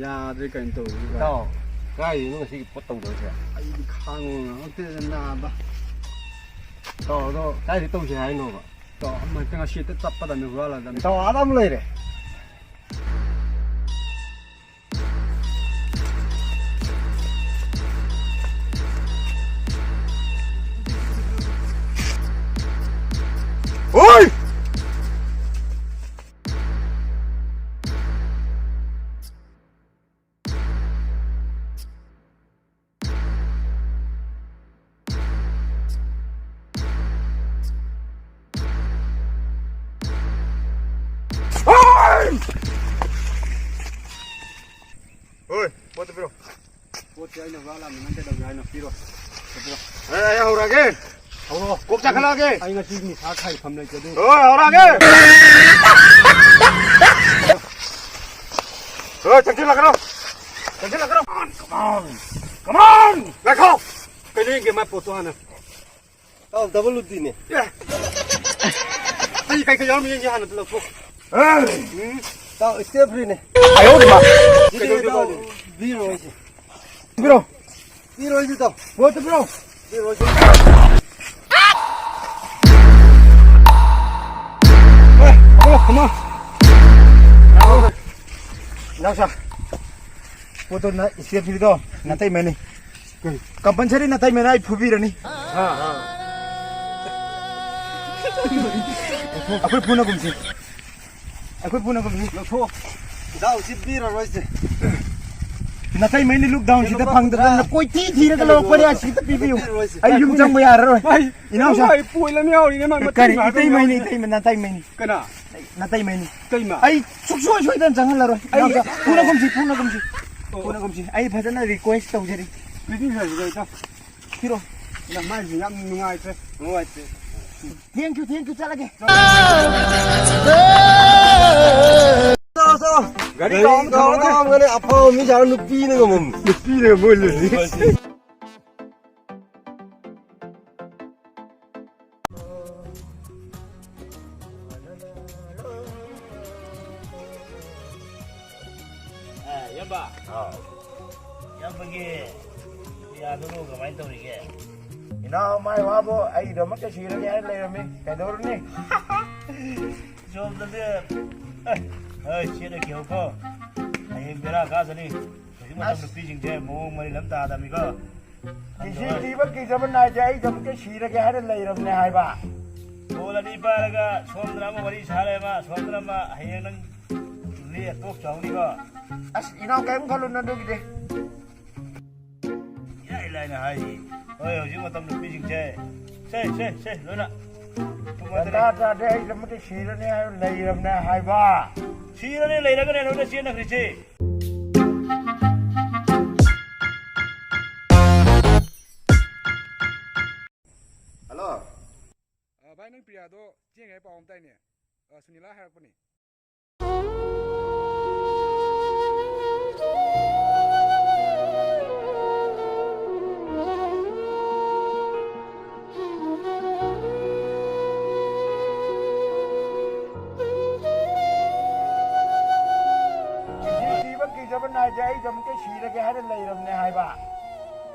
ꯌꯥꯗ꯭ꯔꯦ ꯀꯩꯅꯣ ꯇꯧꯔꯤꯁꯦ ꯇꯥꯎ ꯀꯥꯏꯗꯩꯅꯣ ꯉꯁꯤ ꯄꯣꯠ ꯇꯧꯗꯣꯏꯁꯦ ꯑꯩꯗꯤ ꯈꯥꯡꯕ ꯉꯝꯃꯛꯇꯦꯗ ꯅꯥꯕ ꯇꯥꯎ ꯑꯗꯣ ꯀꯥꯏꯗꯩ ꯇꯧꯁꯦ ꯍꯥꯏꯅꯣꯕ ꯇꯥꯎ ꯑꯃꯛꯇ ꯉꯁꯤꯗ ꯆꯠꯄꯗꯅꯤ ꯍꯨꯔꯥꯜꯂꯗꯝꯅꯤ ꯇꯥꯎ ꯑꯥꯗ ꯑꯃ ꯂꯩꯔꯦ oi oi bota bro ꯄꯣꯠꯁꯦ ꯑꯩꯅ ꯍꯨꯔꯥꯜꯂꯝꯃꯤ ꯅꯪ ꯀꯩꯗꯧꯒꯦ ꯍꯥꯏꯅꯣ ꯄꯤꯔꯣ ai hurage huro kok chakhalage ꯑꯩ ꯉꯁꯤ ꯅꯤꯁꯥ ꯈꯥꯏꯐꯝ ꯂꯩꯇꯦ oi hurage oi chakchila karo come on lakho ꯀꯩꯅꯣ ꯌꯦꯡꯒꯦ ꯃꯥꯏ ꯄꯣꯠꯇꯣ ꯍꯥꯟꯅ tao double udine ꯑꯩ ꯀꯩ ꯌꯥꯎꯔꯝꯃꯤ ꯌꯦꯡꯒꯦ ꯍꯥꯟꯅ ꯂꯧꯊꯣꯛ tao step free ne ayo de ma ꯀꯩꯗꯧꯒꯦ biro ise biro ise tao bota bro biro ise come on Nasa foto na step free to natai meni compulsory natai mena ai phubi rani akhoi phuna gumsi ꯂꯧꯊꯣꯛ dau si biro roise natai meni look down sida phangda na koi thi thira ga lo pare asita pibiu ai yum chang ba yar roi inau sa ꯑꯩ ꯄꯣꯏꯂꯝ ꯌꯥꯎꯔꯤꯅꯦ ꯃꯥ kari itai meni natai meni ꯀꯅꯥ natai meni ꯀꯩꯃ ai suksoi soi dan jangan laroi inau sa phuna gumsi ai phajana request taujari ꯄꯤꯗꯤ ꯍꯥꯏꯁꯤ ꯀꯩꯗ piro ꯃꯥꯏꯁꯦ ꯌꯥꯝ ꯅꯨꯡꯉꯥꯏꯇ꯭ꯔꯦ thank you chalage ꯒꯥꯔꯤ ꯇꯥꯎꯒꯅꯦ ꯑꯐꯥꯎ ꯃꯤ ꯁꯥꯔ ꯅꯨꯄꯤꯅ ꯉꯝꯃꯝ ꯅꯨꯄꯤꯅ ꯃꯣꯏꯂꯨꯅꯤ ꯌꯥꯝꯕ ꯌꯥꯝꯕꯒꯤ ꯌꯥꯗꯨꯕꯨ ꯀꯃꯥꯏꯅ ꯇꯧꯔꯤꯒꯦ ꯏꯅꯥꯎ ꯃꯥꯏ ꯋꯥꯕꯨ ꯑꯩꯗꯃꯛꯇ ꯁꯤꯔꯒꯦ ꯍꯥꯏꯅ ꯂꯩꯔꯝꯃꯤ ꯀꯩꯗꯧꯔꯨꯅꯤ ꯁꯣꯝꯗꯗꯤ ꯆꯦꯜꯂꯛꯈꯤꯍꯧꯀꯣ ꯍꯌꯦꯡ ꯕꯦꯔꯥ ꯀꯥꯖꯅꯤ ꯍꯧꯖꯤꯛ ꯃꯇꯝ ꯅꯨꯄꯤꯁꯤꯡꯁꯦ ꯃꯑꯣꯡ ꯃꯔꯤ ꯂꯝ ꯇꯥꯗꯕꯅꯤꯀꯣ ꯀꯤꯁꯤ ꯀꯤꯕ ꯀꯤꯖꯕ ꯅꯥꯏꯗꯦ ꯑꯩꯗꯃꯛꯇ ꯁꯤꯔꯒꯦ ꯍꯥꯏꯅ ꯂꯩꯔꯝꯅꯦ ꯍꯥꯏꯕ ꯕꯣꯜ ꯑꯅꯤ ꯄꯥꯏꯔꯒ ꯁꯣꯝꯗꯅ ꯑꯃ ꯋꯥꯔꯤ ꯁꯥꯔꯦ ꯑꯃ ꯁꯣꯝꯗꯅ ꯑꯃ ꯍꯌꯦꯡ ꯅꯪ ꯂꯦ ꯇꯣꯛ ꯆꯥꯎꯅꯤꯀꯣ ꯑꯁ ꯏꯅꯥꯎ ꯀꯔꯤꯝ ꯈꯜꯂꯨꯅ ꯑꯗꯨꯒꯤꯗꯤ ꯏꯔꯥꯏ ꯂꯥꯏꯅ ꯍꯥꯏꯔꯤ ꯍꯣꯏ ꯍꯧꯖꯤꯛ ꯃꯇꯝ ꯅꯨꯄꯤꯁꯤꯡꯁꯦ ꯁꯦ ꯂꯣꯏꯅ ꯇꯥꯗꯦ ꯑꯩꯗꯃꯛꯇ ꯁꯤꯔꯅꯤ ꯍꯥꯏꯅ ꯂꯩꯔꯝꯅꯦ ꯍꯥꯏꯕ ꯁꯤꯔꯅꯤ ꯂꯩꯔꯒꯅꯦ ꯅꯣꯏꯅ ꯆꯦꯟꯅꯈ꯭ꯔꯤꯁꯤ ꯍꯜꯂꯣ ꯚꯥꯏ ꯅꯪ ꯄ꯭ꯔꯤꯌꯥꯗꯣ ꯆꯦꯡꯉꯦ ꯄꯥꯎ ꯑꯃ ꯇꯥꯏꯅꯦ ꯁꯨꯅꯤꯂꯥ ꯍꯥꯏꯔꯛꯄꯅꯤ ꯀꯤꯖꯕ ꯅꯥꯏꯗꯦ ꯑꯩꯗꯃꯛꯇ ꯁꯤꯔꯒꯦ ꯍꯥꯏꯅ ꯂꯩꯔꯝꯅꯦ ꯍꯥꯏꯕ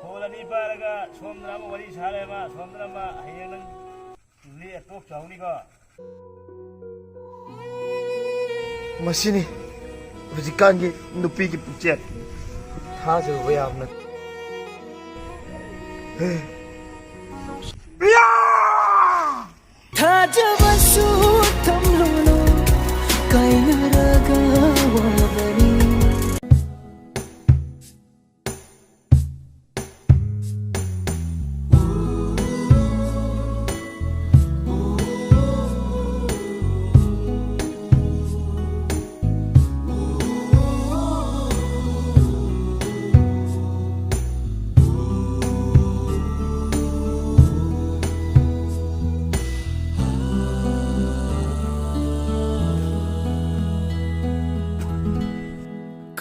ꯕꯣꯜ ꯑꯅꯤ ꯄꯥꯏꯔꯒ ꯁꯣꯝꯗꯅ ꯑꯃ ꯋꯥꯔꯤ ꯁꯥꯔꯦ ꯑꯃ ꯁꯣꯝꯗꯅ ꯑꯃ ꯍꯌꯦꯡ ꯅꯪ ꯂꯦ ꯇꯣꯛ ꯆꯥꯎꯅꯤꯀꯣ ꯃꯁꯤꯅꯤ ꯍꯧꯖꯤꯛꯀꯥꯟꯒꯤ ꯅꯨꯄꯤꯒꯤ ꯄꯨꯛꯆꯦꯜ ꯊꯥꯖꯔꯨꯕ ꯌꯥꯕ ꯊꯥꯖꯕꯁꯨ ꯊꯝꯂꯨꯅꯨ ꯀꯥꯏꯅꯔꯒ ꯋꯥꯕꯅꯤ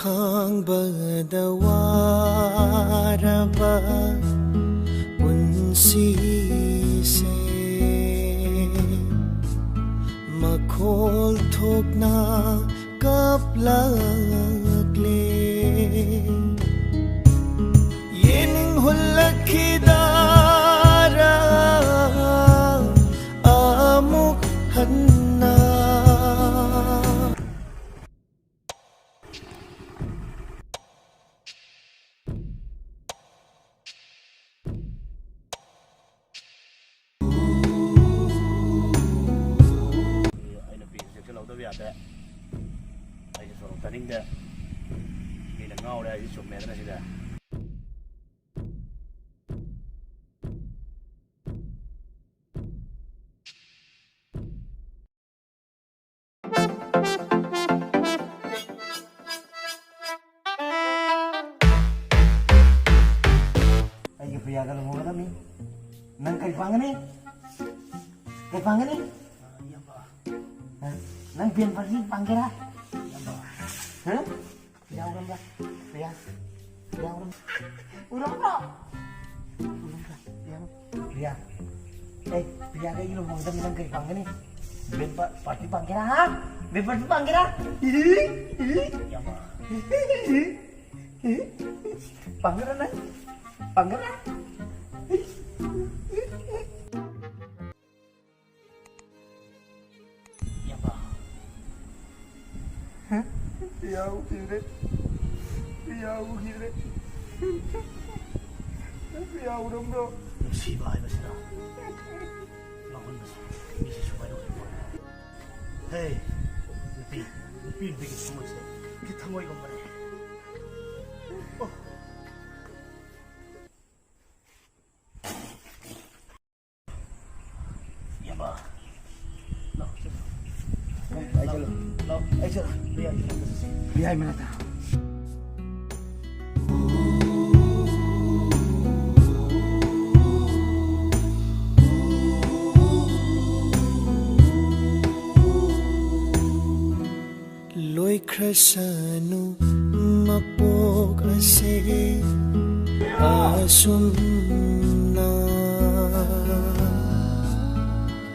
ꯈꯥꯡꯕꯗ ꯋꯥꯔꯕ ꯄꯨꯟꯁꯤꯁꯦ ꯃꯈꯣꯜ ꯊꯣꯛꯅ ꯀꯞꯂꯛꯂꯦ ꯌꯥꯗꯦ ꯑꯩꯁꯦ ꯁꯣꯔꯣꯛ ꯇꯥꯅꯤꯡꯗꯦ ꯃꯤꯅ ꯉꯥꯎꯔꯦ ꯑꯩꯁꯦ ꯆꯨꯝꯃꯦꯗꯅ ꯁꯤꯗ Ayo pria kalau mau kami, nang kay pangan ni, nang pian pagi panggera, hah? Pria orang ba, pria orang, urang ba, pria, pria kayak lo mau kami nang kay pangan ni, pian pagi panggera, ha? Pian pagi panggera, panggera nang. Panggera. Ya ba Piyaw kire. Piyaw dong bro. 누시바 하이바시다 나혼자서 미시 수바이로 해봐 헤이 누비 되게 숨어있어 이렇게 탕거 이건 말해 야바 Ayo, Biar mana tahu. lối khasanu mapok ase asumna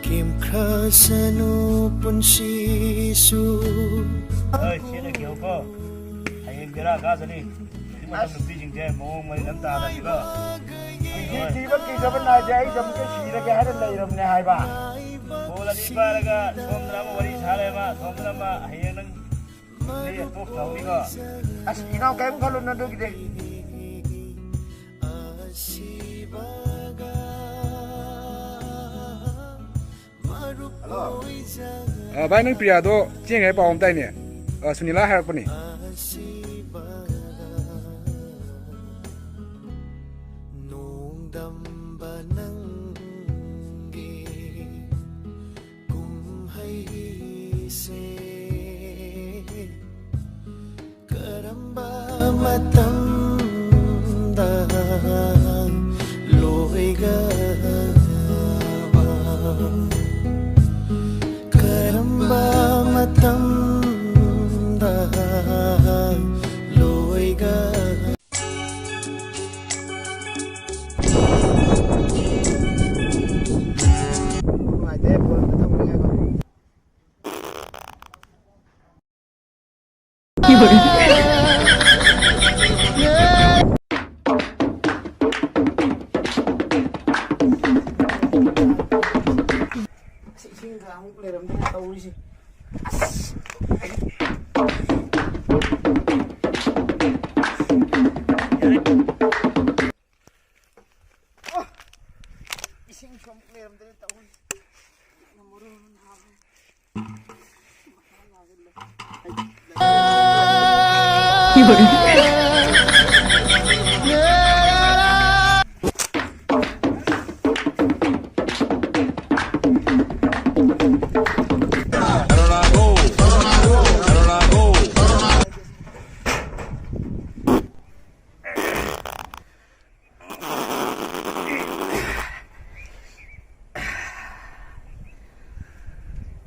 kim khasanu punsisu 어이 시에는 겨우고 하이엔 베라 가서니 이만 좀 비징제 몽머리 남다다 이거 Kira kita benar jadi jam ke sini ke hari lain ramai hai ba. बोलनी पारगा सोमद्रामा worry छालेमा सोमद्रामा हायेनङ ले टोक थाउनीको As inau kayak kalau nado gitu. भाइ नों प्रियादो जेंगाय पावम ताइने सुनिला हारपनि matamda loiga karamba matamda loiga Mai teh pun tetap punya kok. Sing kamu peleram dia tahu sih. Sing kamu peleram dia tahu.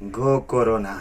Go Corona.